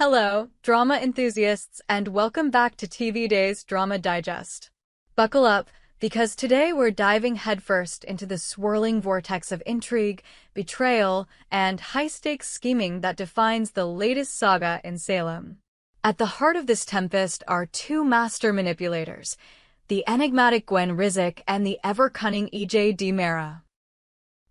Hello, drama enthusiasts, and welcome back to TV Day's Drama Digest. Buckle up, because today we're diving headfirst into the swirling vortex of intrigue, betrayal, and high-stakes scheming that defines the latest saga in Salem. At the heart of this tempest are two master manipulators, the enigmatic Gwen and the ever-cunning EJ DiMera.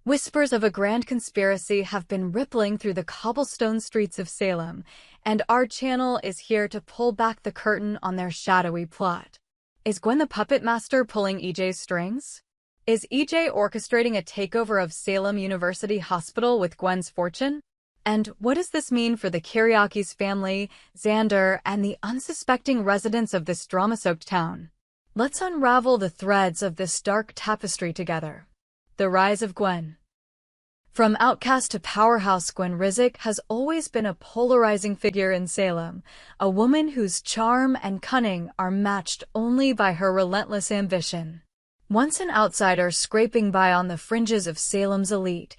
Whispers of a grand conspiracy have been rippling through the cobblestone streets of Salem, and our channel is here to pull back the curtain on their shadowy plot. Is Gwen the puppet master pulling EJ's strings? Is EJ orchestrating a takeover of Salem University Hospital with Gwen's fortune? And what does this mean for the Kiriakis family, Xander, and the unsuspecting residents of this drama-soaked town? Let's unravel the threads of this dark tapestry together. The rise of Gwen. From outcast to powerhouse, Gwen has always been a polarizing figure in Salem, a woman whose charm and cunning are matched only by her relentless ambition. Once an outsider scraping by on the fringes of Salem's elite,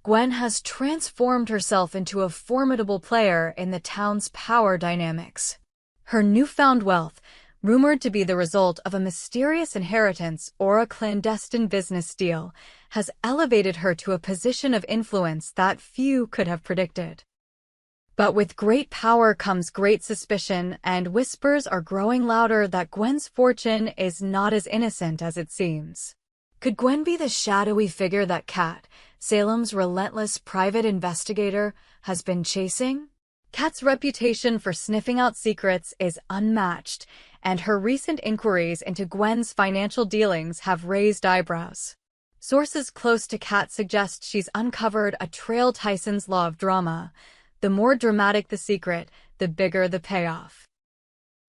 Gwen has transformed herself into a formidable player in the town's power dynamics. Her newfound wealth, rumored to be the result of a mysterious inheritance or a clandestine business deal, has elevated her to a position of influence that few could have predicted. But with great power comes great suspicion, and whispers are growing louder that Gwen's fortune is not as innocent as it seems. Could Gwen be the shadowy figure that Kat, Salem's relentless private investigator, has been chasing? Kat's reputation for sniffing out secrets is unmatched, and her recent inquiries into Gwen's financial dealings have raised eyebrows. Sources close to Kat suggest she's uncovered a trail Tyson's law of drama. The more dramatic the secret, the bigger the payoff.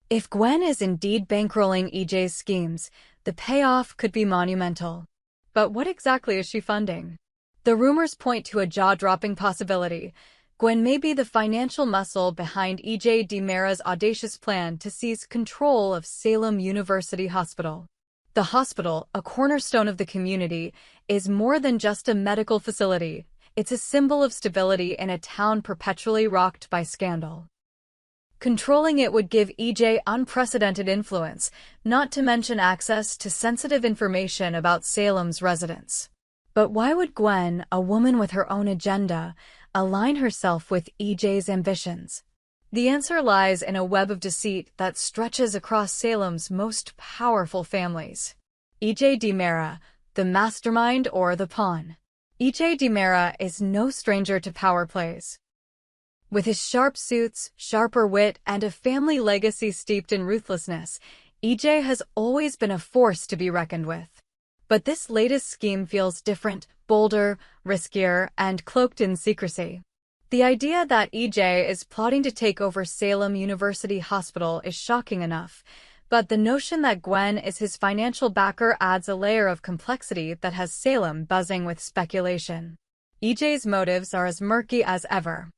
If Gwen is indeed bankrolling EJ's schemes, the payoff could be monumental. But what exactly is she funding? The rumors point to a jaw-dropping possibility. Gwen may be the financial muscle behind EJ DiMera's audacious plan to seize control of Salem University Hospital. The hospital, a cornerstone of the community, is more than just a medical facility. It's a symbol of stability in a town perpetually rocked by scandal. Controlling it would give EJ unprecedented influence, not to mention access to sensitive information about Salem's residents. But why would Gwen, a woman with her own agenda, align herself with EJ's ambitions? The answer lies in a web of deceit that stretches across Salem's most powerful families. EJ DiMera, the mastermind or the pawn. EJ DiMera is no stranger to power plays. With his sharp suits, sharper wit, and a family legacy steeped in ruthlessness, EJ has always been a force to be reckoned with. But this latest scheme feels different, bolder, riskier, and cloaked in secrecy. The idea that EJ is plotting to take over Salem University Hospital is shocking enough, but the notion that Gwen is his financial backer adds a layer of complexity that has Salem buzzing with speculation. EJ's motives are as murky as ever.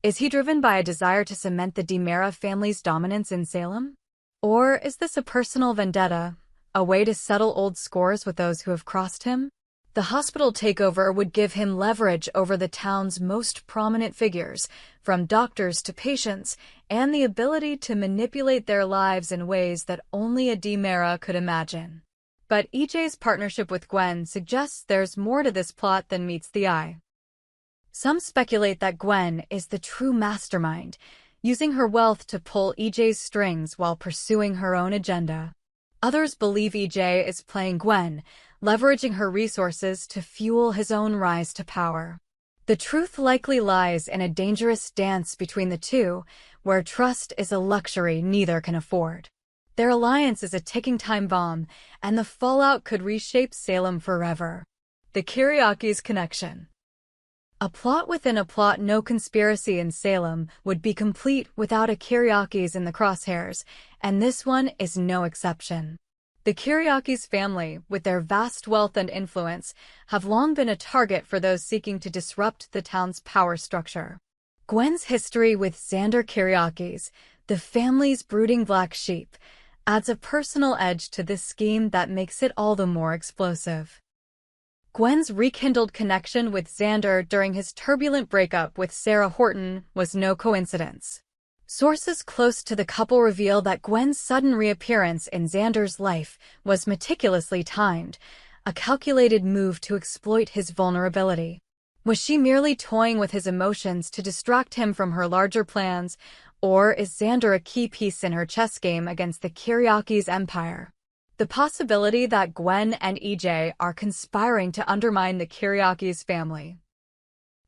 Is he driven by a desire to cement the DiMera family's dominance in Salem? Or is this a personal vendetta, a way to settle old scores with those who have crossed him? The hospital takeover would give him leverage over the town's most prominent figures, from doctors to patients, and the ability to manipulate their lives in ways that only a DiMera could imagine. But EJ's partnership with Gwen suggests there's more to this plot than meets the eye. Some speculate that Gwen is the true mastermind, using her wealth to pull EJ's strings while pursuing her own agenda. Others believe EJ is playing Gwen, leveraging her resources to fuel his own rise to power. The truth likely lies in a dangerous dance between the two, where trust is a luxury neither can afford. Their alliance is a ticking time bomb, and the fallout could reshape Salem forever. The Kiriakis connection. A plot within a plot. No conspiracy in Salem would be complete without a Kiriakis in the crosshairs, and this one is no exception. The Kiriakis family, with their vast wealth and influence, have long been a target for those seeking to disrupt the town's power structure. Gwen's history with Xander Kiriakis, the family's brooding black sheep, adds a personal edge to this scheme that makes it all the more explosive. Gwen's rekindled connection with Xander during his turbulent breakup with Sarah Horton was no coincidence. Sources close to the couple reveal that Gwen's sudden reappearance in Xander's life was meticulously timed, a calculated move to exploit his vulnerability. Was she merely toying with his emotions to distract him from her larger plans, or is Xander a key piece in her chess game against the Kiriakis empire? The possibility that Gwen and EJ are conspiring to undermine the Kiriakis family,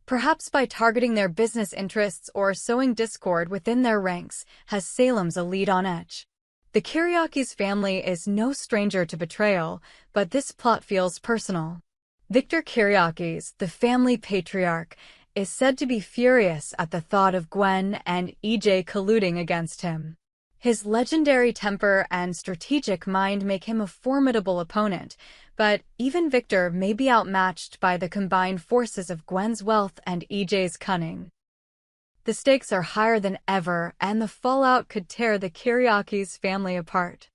perhaps by targeting their business interests or sowing discord within their ranks, has Salem's elite on edge. The Kiriakis family is no stranger to betrayal, but this plot feels personal. Victor Kiriakis, the family patriarch, is said to be furious at the thought of Gwen and EJ colluding against him. His legendary temper and strategic mind make him a formidable opponent, but even Victor may be outmatched by the combined forces of Gwen's wealth and EJ's cunning. The stakes are higher than ever, and the fallout could tear the Kiriakis family apart.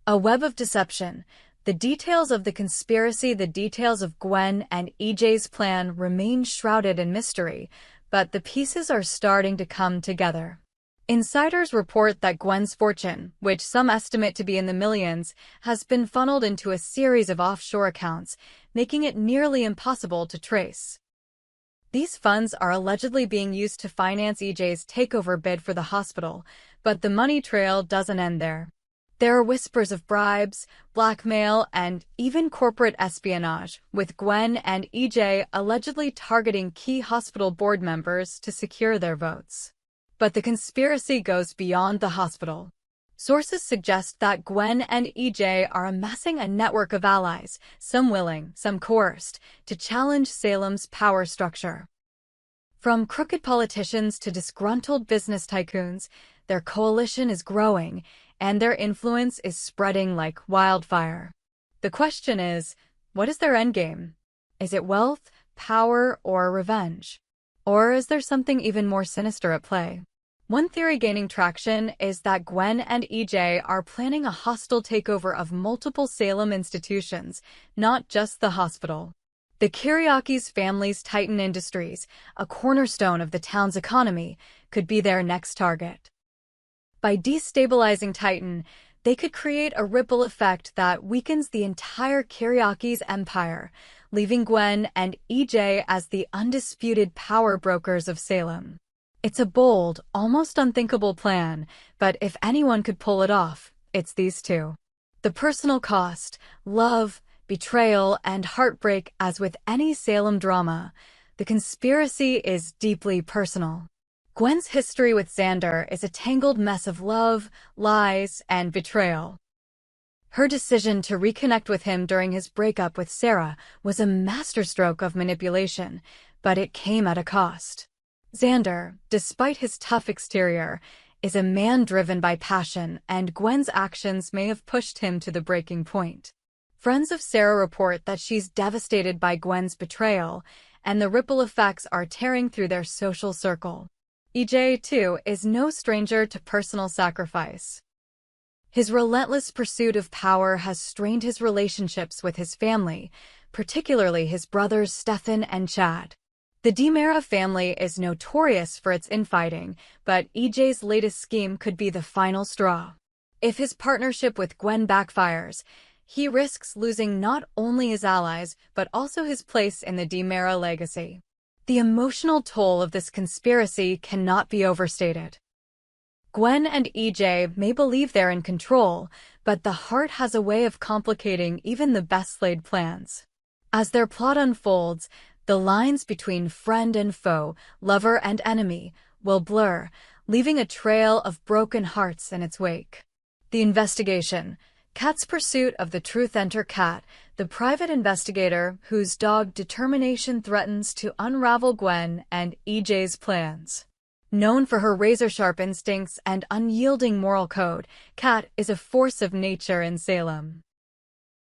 A web of deception. The details of the conspiracy, the details of Gwen and EJ's plan remain shrouded in mystery, but the pieces are starting to come together. Insiders report that Gwen's fortune, which some estimate to be in the millions, has been funneled into a series of offshore accounts, making it nearly impossible to trace. These funds are allegedly being used to finance EJ's takeover bid for the hospital, but the money trail doesn't end there. There are whispers of bribes, blackmail, and even corporate espionage, with Gwen and EJ allegedly targeting key hospital board members to secure their votes. But the conspiracy goes beyond the hospital. Sources suggest that Gwen and EJ are amassing a network of allies, some willing, some coerced, to challenge Salem's power structure. From crooked politicians to disgruntled business tycoons, their coalition is growing, and their influence is spreading like wildfire. The question is, what is their endgame? Is it wealth, power, or revenge? Or is there something even more sinister at play? One theory gaining traction is that Gwen and EJ are planning a hostile takeover of multiple Salem institutions, not just the hospital. The Kiriakis family's Titan Industries, a cornerstone of the town's economy, could be their next target. By destabilizing Titan, they could create a ripple effect that weakens the entire Kiriakis empire, leaving Gwen and EJ as the undisputed power brokers of Salem. It's a bold, almost unthinkable plan, but if anyone could pull it off, it's these two. The personal cost, love, betrayal, and heartbreak. As with any Salem drama, the conspiracy is deeply personal. Gwen's history with Xander is a tangled mess of love, lies, and betrayal. Her decision to reconnect with him during his breakup with Sarah was a masterstroke of manipulation, but it came at a cost. Xander, despite his tough exterior, is a man driven by passion, and Gwen's actions may have pushed him to the breaking point. Friends of Sarah report that she's devastated by Gwen's betrayal, and the ripple effects are tearing through their social circle. EJ, too, is no stranger to personal sacrifice. His relentless pursuit of power has strained his relationships with his family, particularly his brothers Stefan and Chad. The DiMera family is notorious for its infighting, but EJ's latest scheme could be the final straw. If his partnership with Gwen backfires, he risks losing not only his allies, but also his place in the DiMera legacy. The emotional toll of this conspiracy cannot be overstated. Gwen and EJ may believe they're in control, but the heart has a way of complicating even the best-laid plans. As their plot unfolds, the lines between friend and foe, lover and enemy, will blur, leaving a trail of broken hearts in its wake. The investigation. Kat's pursuit of the truth. Enter Kat, the private investigator whose dogged determination threatens to unravel Gwen and EJ's plans. Known for her razor-sharp instincts and unyielding moral code, Kat is a force of nature in Salem.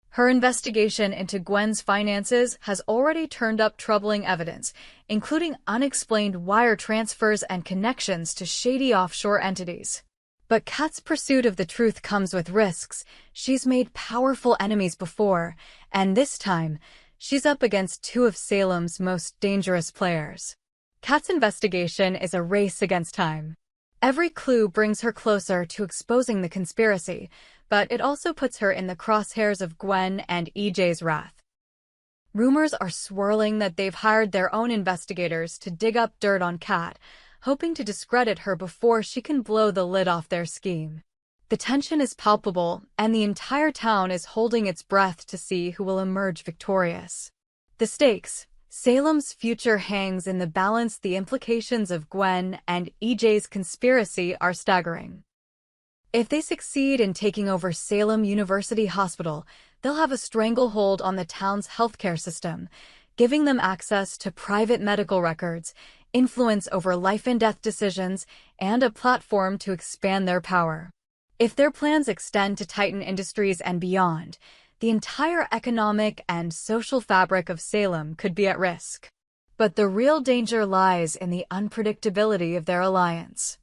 Her investigation into Gwen's finances has already turned up troubling evidence, including unexplained wire transfers and connections to shady offshore entities. But Kat's pursuit of the truth comes with risks. She's made powerful enemies before, and this time, she's up against two of Salem's most dangerous players. Kat's investigation is a race against time. Every clue brings her closer to exposing the conspiracy, but it also puts her in the crosshairs of Gwen and EJ's wrath. Rumors are swirling that they've hired their own investigators to dig up dirt on Kat, hoping to discredit her before she can blow the lid off their scheme. The tension is palpable, and the entire town is holding its breath to see who will emerge victorious. The stakes: Salem's future hangs in the balance. The implications of Gwen and EJ's conspiracy are staggering. If they succeed in taking over Salem University Hospital, they'll have a stranglehold on the town's healthcare system, giving them access to private medical records, influence over life-and-death decisions, and a platform to expand their power. If their plans extend to Titan Industries and beyond, the entire economic and social fabric of Salem could be at risk. But the real danger lies in the unpredictability of their alliance.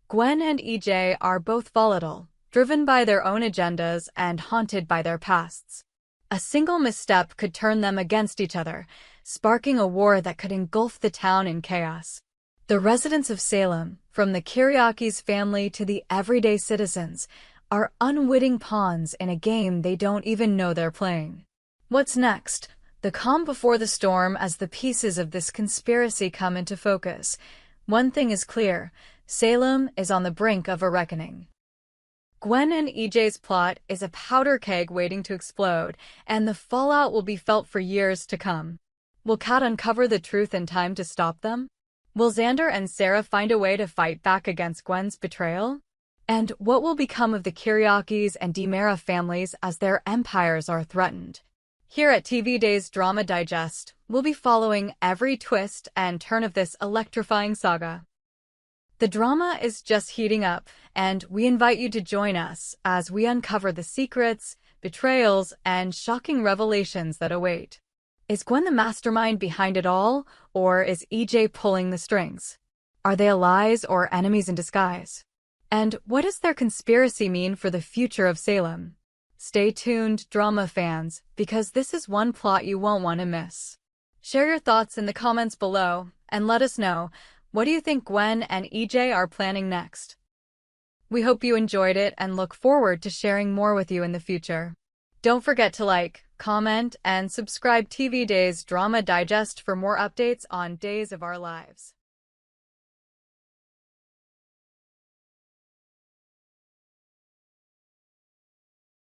Gwen and EJ are both volatile, driven by their own agendas and haunted by their pasts. A single misstep could turn them against each other, sparking a war that could engulf the town in chaos. The residents of Salem, from the Kiriakis family to the everyday citizens, are unwitting pawns in a game they don't even know they're playing. What's next? The calm before the storm as the pieces of this conspiracy come into focus. One thing is clear: Salem is on the brink of a reckoning. Gwen and EJ's plot is a powder keg waiting to explode, and the fallout will be felt for years to come. Will Kat uncover the truth in time to stop them? Will Xander and Sarah find a way to fight back against Gwen's betrayal? And what will become of the Kiriakis and Demera families as their empires are threatened? Here at TV Days Drama Digest, we'll be following every twist and turn of this electrifying saga. The drama is just heating up, and we invite you to join us as we uncover the secrets, betrayals, and shocking revelations that await. Is Gwen the mastermind behind it all, or is EJ pulling the strings? Are they allies or enemies in disguise? And what does their conspiracy mean for the future of Salem? Stay tuned, drama fans, because this is one plot you won't want to miss. Share your thoughts in the comments below, and let us know, what do you think Gwen and EJ are planning next? We hope you enjoyed it and look forward to sharing more with you in the future. Don't forget to like, comment, and subscribe TV Days Drama Digest for more updates on Days of Our Lives.